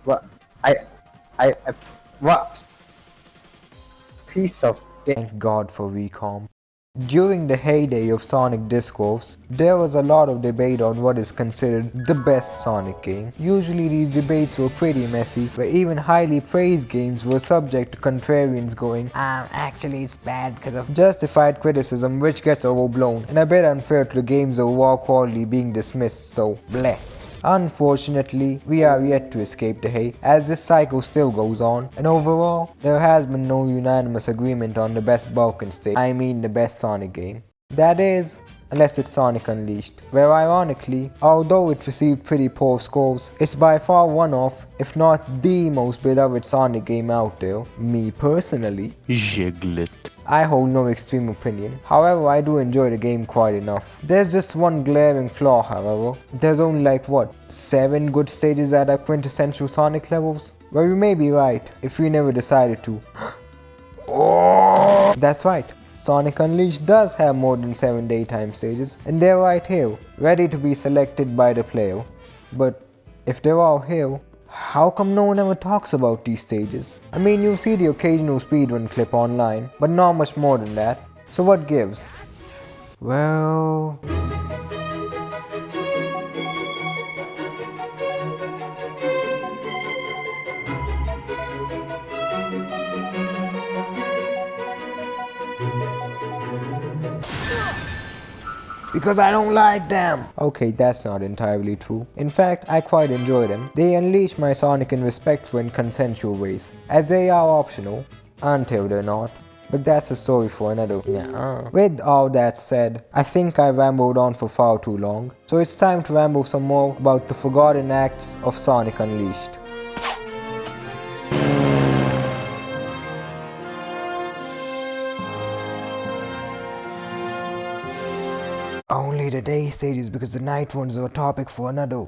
What? I what piece of Thank God for Recom. During the heyday of Sonic discourse, there was a lot of debate on what is considered the best Sonic game. Usually these debates were pretty messy, where even highly praised games were subject to contrarians going, actually it's bad because of justified criticism which gets overblown and a bit unfair to the game's overall quality being dismissed, so bleh. Unfortunately, we are yet to escape the hate as this cycle still goes on, and overall, there has been no unanimous agreement on the best Balkan stage, I mean the best Sonic game. That is, unless it's Sonic Unleashed, where ironically, although it received pretty poor scores, it's by far one of, if not the most beloved Sonic game out there, me personally. Jiglet. I hold no extreme opinion, however I do enjoy the game quite enough. There's just one glaring flaw however, there's only like 7 good stages that are quintessential Sonic levels? Well you may be right, if we never decided to. Oh, that's right, Sonic Unleashed does have more than 7 daytime stages, and they're right here, ready to be selected by the player. But if they're all here, how come no one ever talks about these stages? I mean, you see the occasional speedrun clip online, but not much more than that. So what gives? Well... because I don't like them! Okay, that's not entirely true. In fact, I quite enjoy them. They unleash my Sonic in respectful and consensual ways, as they are optional, until they're not. But that's a story for another. With all that said, I think I rambled on for far too long, so it's time to ramble some more about the forgotten acts of Sonic Unleashed. Only the day stages because the night ones are a topic for another.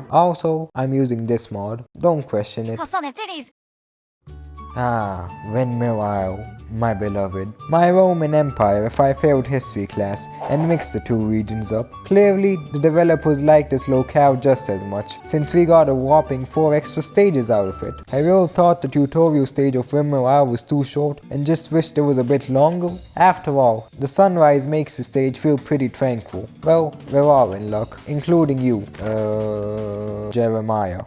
Also, I'm using this mod. Don't question it. Windmill Isle, my beloved. My Roman Empire if I failed history class and mixed the two regions up. Clearly, the developers liked this locale just as much, since we got a whopping 4 extra stages out of it. I really thought the tutorial stage of Windmill Isle was too short and just wished it was a bit longer. After all, the sunrise makes the stage feel pretty tranquil. Well, we're all in luck, including you, Jeremiah.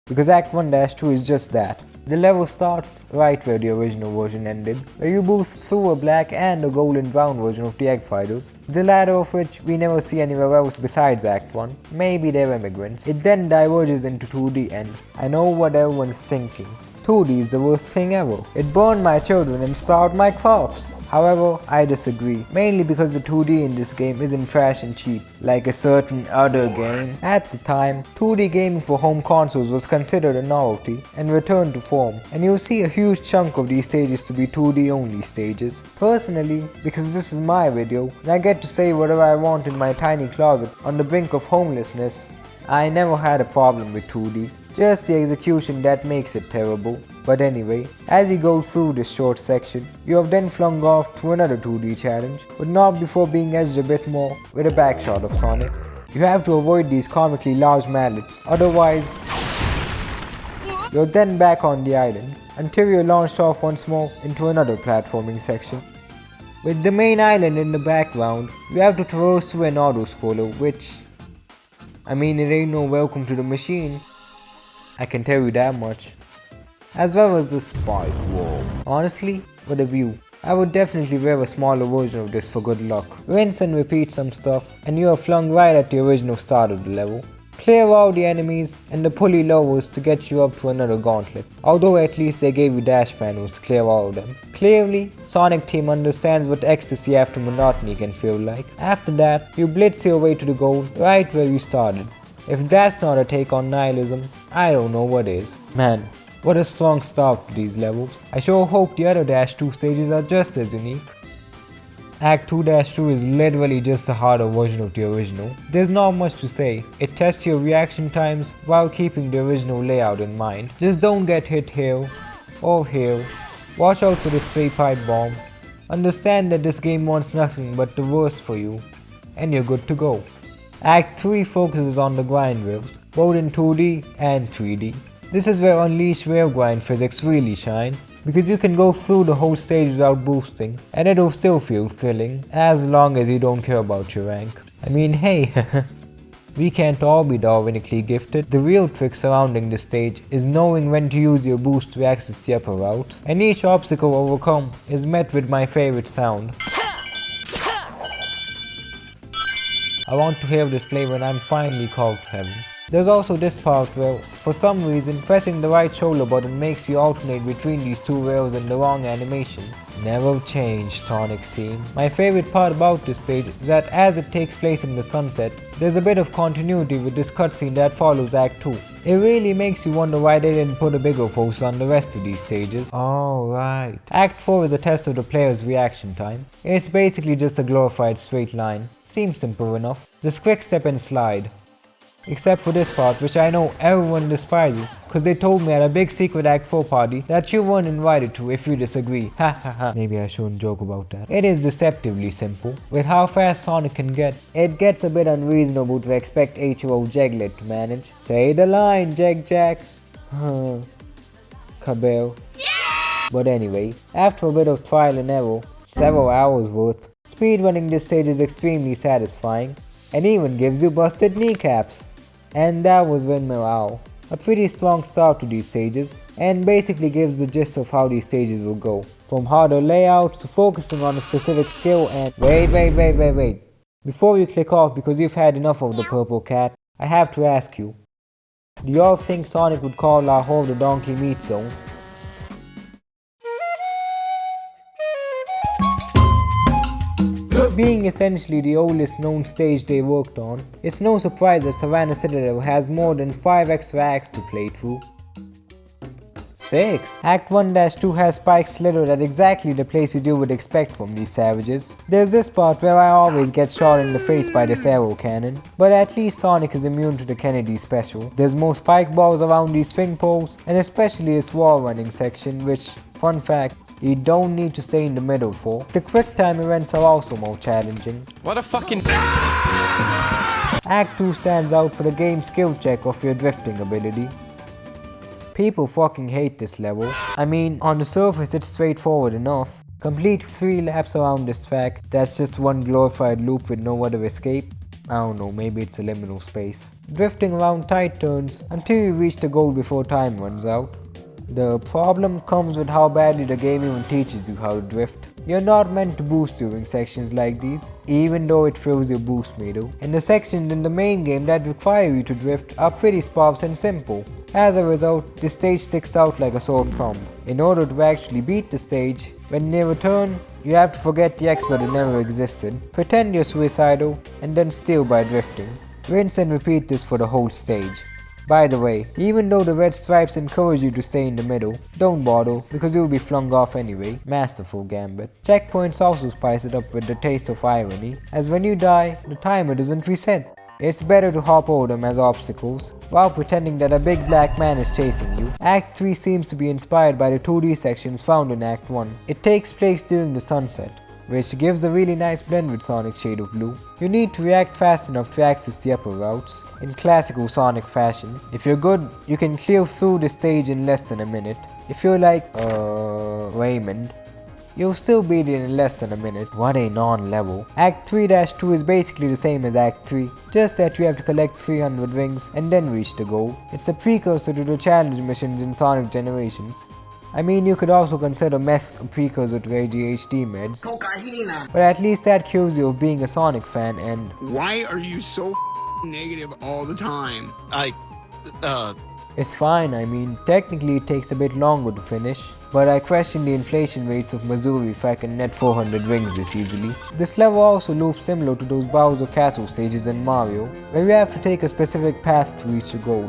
Because Act 1-2 is just that. The level starts right where the original version ended, where you boost through a black and a golden brown version of the Egg Fighters, the latter of which we never see anywhere else besides Act 1, maybe they're immigrants. It then diverges into 2D and I know what everyone's thinking. 2D is the worst thing ever. It burned my children and starved my crops. However, I disagree, mainly because the 2D in this game isn't trash and cheap, like a certain other game. At the time, 2D gaming for home consoles was considered a novelty and returned to form, and you'll see a huge chunk of these stages to be 2D only stages. Personally, because this is my video, and I get to say whatever I want in my tiny closet on the brink of homelessness, I never had a problem with 2D. Just the execution that makes it terrible. But anyway, as you go through this short section, you have then flung off to another 2D challenge, but not before being edged a bit more with a backshot of Sonic. You have to avoid these comically large mallets, otherwise you're then back on the island, until you're launched off once more into another platforming section. With the main island in the background, you have to traverse through an auto-scroller which... I mean, it ain't no welcome to the machine. I can tell you that much. As well as the spike wall. Honestly, with a view, I would definitely wear a smaller version of this for good luck. Rinse and repeat some stuff and you are flung right at the original start of the level. Clear all the enemies and the pulley lowers to get you up to another gauntlet, although at least they gave you dash panels to clear all of them. Clearly, Sonic Team understands what ecstasy after monotony can feel like. After that, you blitz your way to the goal right where you started. If that's not a take on nihilism, I don't know what is. Man, what a strong start to these levels. I sure hope the other Dash 2 stages are just as unique. Act 2-2 is literally just a harder version of the original. There's not much to say. It tests your reaction times while keeping the original layout in mind. Just don't get hit here or here. Watch out for the stray pipe bomb. Understand that this game wants nothing but the worst for you, and you're good to go. Act 3 focuses on the grind waves, both in 2D and 3D. This is where Unleash Wave Grind physics really shine, because you can go through the whole stage without boosting, and it'll still feel thrilling, as long as you don't care about your rank. I mean, hey, we can't all be Darwinically gifted. The real trick surrounding this stage is knowing when to use your boost to access the upper routes, and each obstacle overcome is met with my favorite sound. I want to hear this play when I'm finally called to heaven. There's also this part where, for some reason, pressing the right shoulder button makes you alternate between these two rails in the wrong animation. Never change, Tonic Scene. My favorite part about this stage is that as it takes place in the sunset, there's a bit of continuity with this cutscene that follows Act 2. It really makes you wonder why they didn't put a bigger focus on the rest of these stages. Alright. Act 4 is a test of the player's reaction time. It's basically just a glorified straight line. Seems simple enough. Just quick step and slide. Except for this part, which I know everyone despises, cause they told me at a big secret Act 4 party that you weren't invited to if you disagree. Ha ha ha. Maybe I shouldn't joke about that. It is deceptively simple. With how fast Sonic can get, it gets a bit unreasonable to expect 8-year-old Jeglet to manage. Say the line, Jack. Kabel. Yeah! But anyway, after a bit of trial and error, several hours worth, speedrunning this stage is extremely satisfying, and even gives you busted kneecaps. And that was Windmill Owl. A pretty strong start to these stages, and basically gives the gist of how these stages will go. From harder layouts to focusing on a specific skill and— Wait. Before you click off because you've had enough of the purple cat, I have to ask you. Do y'all think Sonic would call Lahore the Donkey Meat Zone? Being essentially the oldest known stage they worked on, it's no surprise that Savannah Citadel has more than 5 extra acts to play through. 6. Act 1-2 has spiked slithered at exactly the places you would expect from these savages. There's this part where I always get shot in the face by this arrow cannon, but at least Sonic is immune to the Kennedy special. There's more spike balls around these swing poles, and especially this wall running section, which, fun fact, you don't need to stay in the middle for. The quick time events are also more challenging. What a fucking— Act 2 stands out for the game's skill check of your drifting ability. People fucking hate this level. I mean, on the surface it's straightforward enough. Complete 3 laps around this track, that's just one glorified loop with no other escape. I don't know, maybe it's a liminal space. Drifting around tight turns until you reach the goal before time runs out. The problem comes with how badly the game even teaches you how to drift. You're not meant to boost during sections like these, even though it fills your boost meter. And the sections in the main game that require you to drift are pretty sparse and simple. As a result, the stage sticks out like a sore thumb. In order to actually beat the stage, when near a turn, you have to forget the expert that never existed, pretend you're suicidal, and then steal by drifting. Rinse and repeat this for the whole stage. By the way, even though the red stripes encourage you to stay in the middle, don't bother because you'll be flung off anyway. Masterful gambit. Checkpoints also spice it up with the taste of irony, as when you die, the timer doesn't reset. It's better to hop over them as obstacles, while pretending that a big black man is chasing you. Act 3 seems to be inspired by the 2D sections found in Act 1. It takes place during the sunset, which gives a really nice blend with Sonic's shade of blue. You need to react fast enough to access the upper routes, in classical Sonic fashion. If you're good, you can clear through the stage in less than a minute. If you're like, Raymond, you'll still beat it in less than a minute. What a non-level. Act 3-2 is basically the same as Act 3, just that you have to collect 300 rings and then reach the goal. It's a precursor to the challenge missions in Sonic Generations. I mean, you could also consider meth a precursor to ADHD meds, but at least that cures you of being a Sonic fan. And why are you so negative all the time? It's fine. I mean, technically it takes a bit longer to finish, but I question the inflation rates of Missouri if I can net 400 rings this easily. This level also loops similar to those Bowser Castle stages in Mario, where you have to take a specific path to reach a goal.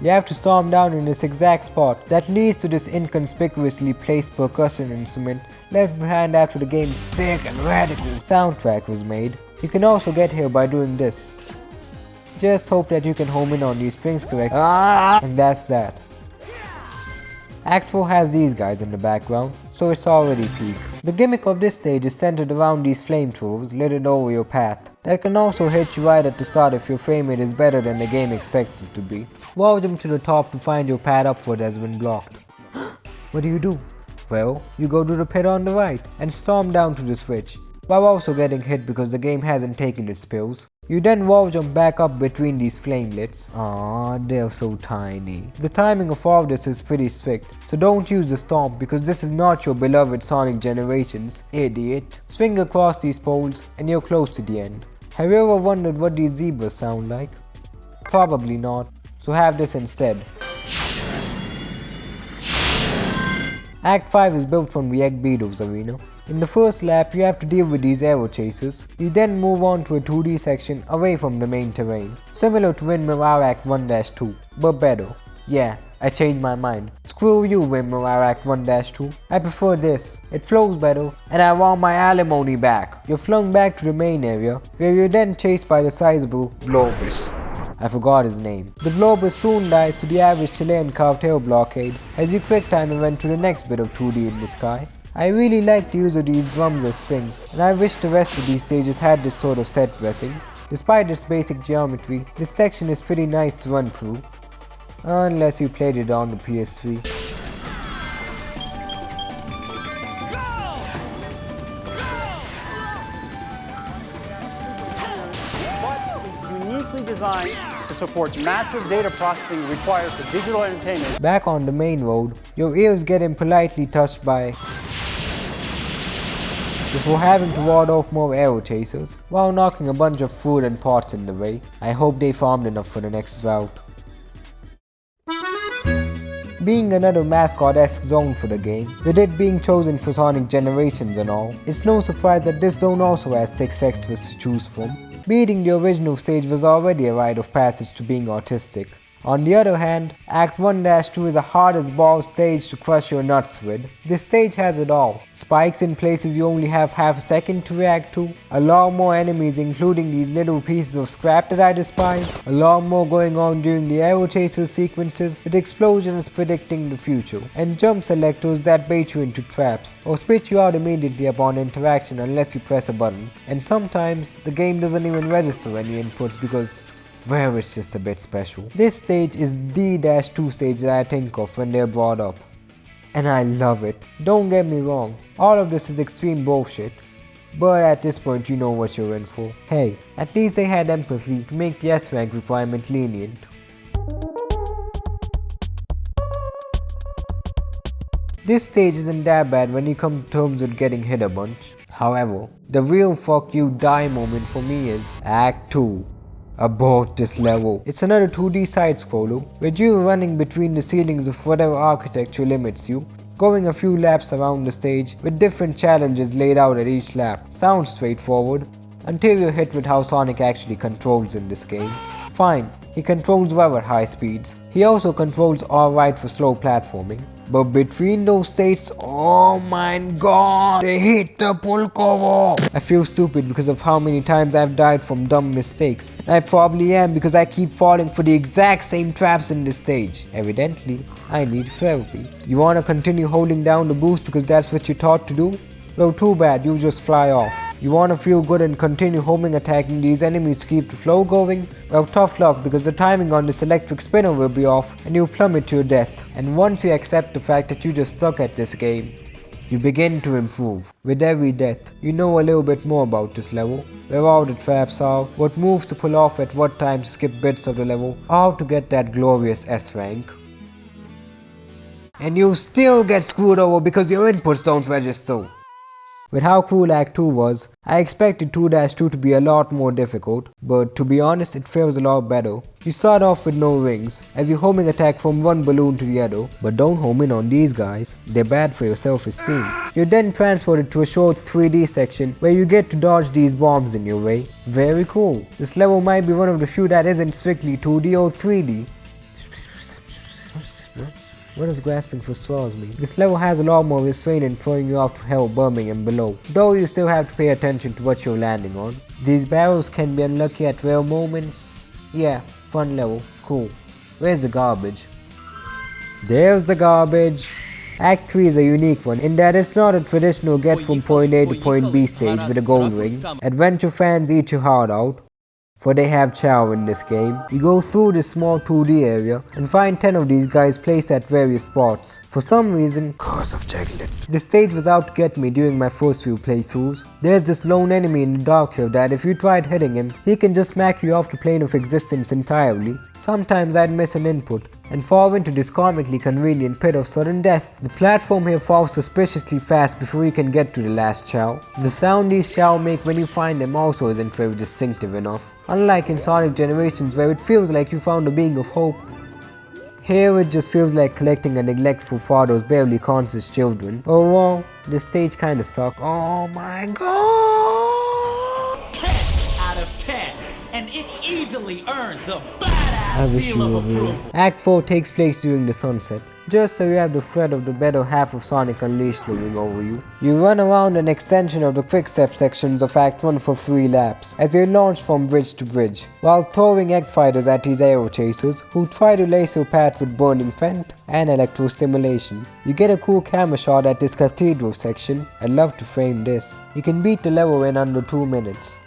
You have to storm down in this exact spot that leads to this inconspicuously placed percussion instrument left behind after the game's sick and radical soundtrack was made. You can also get here by doing this. Just hope that you can home in on these strings correctly, and that's that. Act 4 has these guys in the background, so it's already peak. The gimmick of this stage is centered around these flamethrowers littered over your path. That can also hit you right at the start if your frame rate is better than the game expects it to be. Walk jump to the top to find your path upward has been blocked. What do? Well, you go to the pit on the right and storm down to the switch, while also getting hit because the game hasn't taken its pills. You then wall jump back up between these flamelets. Aww, they're so tiny. The timing of all this is pretty strict, so don't use the stomp because this is not your beloved Sonic Generations, idiot. Swing across these poles and you're close to the end. Have you ever wondered what these zebras sound like? Probably not, so have this instead. Act 5 is built from the Egg Beetles arena. In the first lap, you have to deal with these arrow chasers. You then move on to a 2D section away from the main terrain, similar to Windmill Act 1-2, but better. Yeah, I changed my mind. Screw you, Windmill Act 1-2. I prefer this. It flows better, and I want my alimony back. You're flung back to the main area, where you're then chased by the sizable Globus. I forgot his name. The Globus soon dies to the average Chilean cartel blockade as you quick time and went to the next bit of 2D in the sky. I really like the use of these drums as strings, and I wish the rest of these stages had this sort of set dressing. Despite its basic geometry, this section is pretty nice to run through, unless you played it on the PS3. Uniquely designed to support massive data processing required for digital entertainment. Back on the main road, your ears get impolitely touched by before having to ward off more arrow chasers, while knocking a bunch of food and pots in the way. I hope they farmed enough for the next route. Being another mascot-esque zone for the game, with it being chosen for Sonic Generations and all, it's no surprise that this zone also has 6 extras to choose from. Beating the original stage was already a rite of passage to being autistic. On the other hand, Act 1-2 is a hard as balls stage to crush your nuts with. This stage has it all. Spikes in places you only have half a second to react to, a lot more enemies including these little pieces of scrap that I despise, a lot more going on during the arrow chaser sequences with explosions predicting the future, and jump selectors that bait you into traps or spit you out immediately upon interaction unless you press a button. And sometimes the game doesn't even register any inputs because well, it's just a bit special. This stage is the -2 stage that I think of when they're brought up. And I love it. Don't get me wrong, all of this is extreme bullshit. But at this point you know what you're in for. Hey, at least they had empathy to make the S-rank requirement lenient. This stage isn't that bad when you come to terms with getting hit a bunch. However, the real fuck you die moment for me is Act 2. Abort this level. It's another 2D side-scroller, with you running between the ceilings of whatever architecture limits you, going a few laps around the stage with different challenges laid out at each lap. Sounds straightforward, until you're hit with how Sonic actually controls in this game. Fine, he controls well at high speeds. He also controls alright for slow platforming. But between those states, oh my god, they hit the pull cover. I feel stupid because of how many times I've died from dumb mistakes. I probably am because I keep falling for the exact same traps in this stage. Evidently, I need therapy. You wanna continue holding down the boost because that's what you're taught to do? Well, too bad, you just fly off. You wanna feel good and continue homing attacking these enemies to keep the flow going? Well, tough luck because the timing on this electric spinner will be off and you'll plummet to your death. And once you accept the fact that you just suck at this game, you begin to improve. With every death, you know a little bit more about this level, where all the traps are, what moves to pull off at what time to skip bits of the level, how to get that glorious S rank. And you still get screwed over because your inputs don't register. With how cool Act 2 was, I expected 2-2 to be a lot more difficult, but to be honest it feels a lot better. You start off with no rings, as you homing attack from one balloon to the other, but don't home in on these guys, they're bad for your self-esteem. You're then transported to a short 3D section where you get to dodge these bombs in your way. Very cool. This level might be one of the few that isn't strictly 2D or 3D. What does grasping for straws mean? This level has a lot more restraint in throwing you off to hell, Birmingham below, though you still have to pay attention to what you're landing on. These barrels can be unlucky at rare moments. Yeah, fun level, cool. Where's the garbage? There's the garbage. Act 3 is a unique one in that it's not a traditional get from point A to point B stage with a gold ring. Adventure fans eat your heart out, for they have chow in this game. You go through this small 2D area and find 10 of these guys placed at various spots. For some reason, Curse of Jeglet, this stage was out to get me during my first few playthroughs. There's this lone enemy in the dark here that if you tried hitting him, he can just smack you off the plane of existence entirely. Sometimes I'd miss an input and fall into this comically convenient pit of sudden death. The platform here falls suspiciously fast before you can get to the last chow. The sound these chow make when you find them also isn't very distinctive enough. Unlike in Sonic Generations where it feels like you found a being of hope, here it just feels like collecting a neglectful father's barely conscious children. Overall, this stage kinda sucks. Oh my god! 10 out of 10, and it easily earns the badass seal of approval. Act 4 takes place during the sunset, just so you have the threat of the better half of Sonic Unleashed looming over you. You run around an extension of the quick-step sections of Act 1 for 3 laps, as you launch from bridge to bridge, while throwing egg fighters at these aero chasers who try to lace your path with burning fent and electrostimulation. You get a cool camera shot at this cathedral section. I'd love to frame this. You can beat the level in under 2 minutes.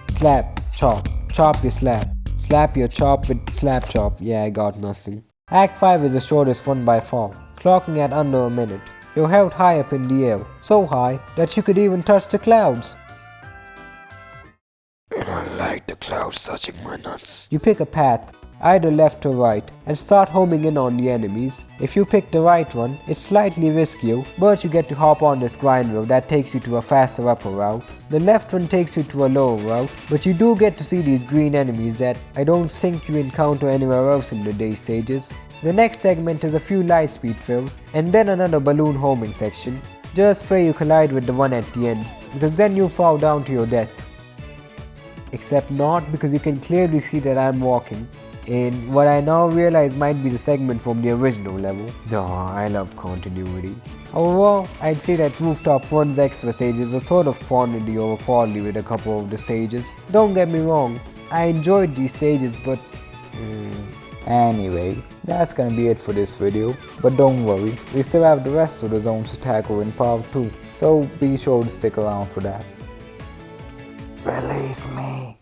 Slap, chop, chop your slap. Slap your chop with slap chop. Yeah, I got nothing. Act 5 is the shortest one by far, clocking at under a minute. You're held high up in the air, so high that you could even touch the clouds. And I like the clouds touching my nuts. You pick a path, either left or right, and start homing in on the enemies. If you pick the right one, it's slightly riskier, but you get to hop on this grind wheel that takes you to a faster upper route. The left one takes you to a lower route, but you do get to see these green enemies that I don't think you encounter anywhere else in the day stages. The next segment is a few light speed fills, and then another balloon homing section. Just pray you collide with the one at the end, because then you fall down to your death. Except not, because you can clearly see that I'm walking in what I now realize might be the segment from the original level. No, I love continuity. Overall, I'd say that Rooftop Run's extra stages were sort of quantity over quality with a couple of the stages. Don't get me wrong, I enjoyed these stages, but anyway, that's gonna be it for this video. But don't worry, we still have the rest of the zones to tackle in part 2, so be sure to stick around for that. Release me.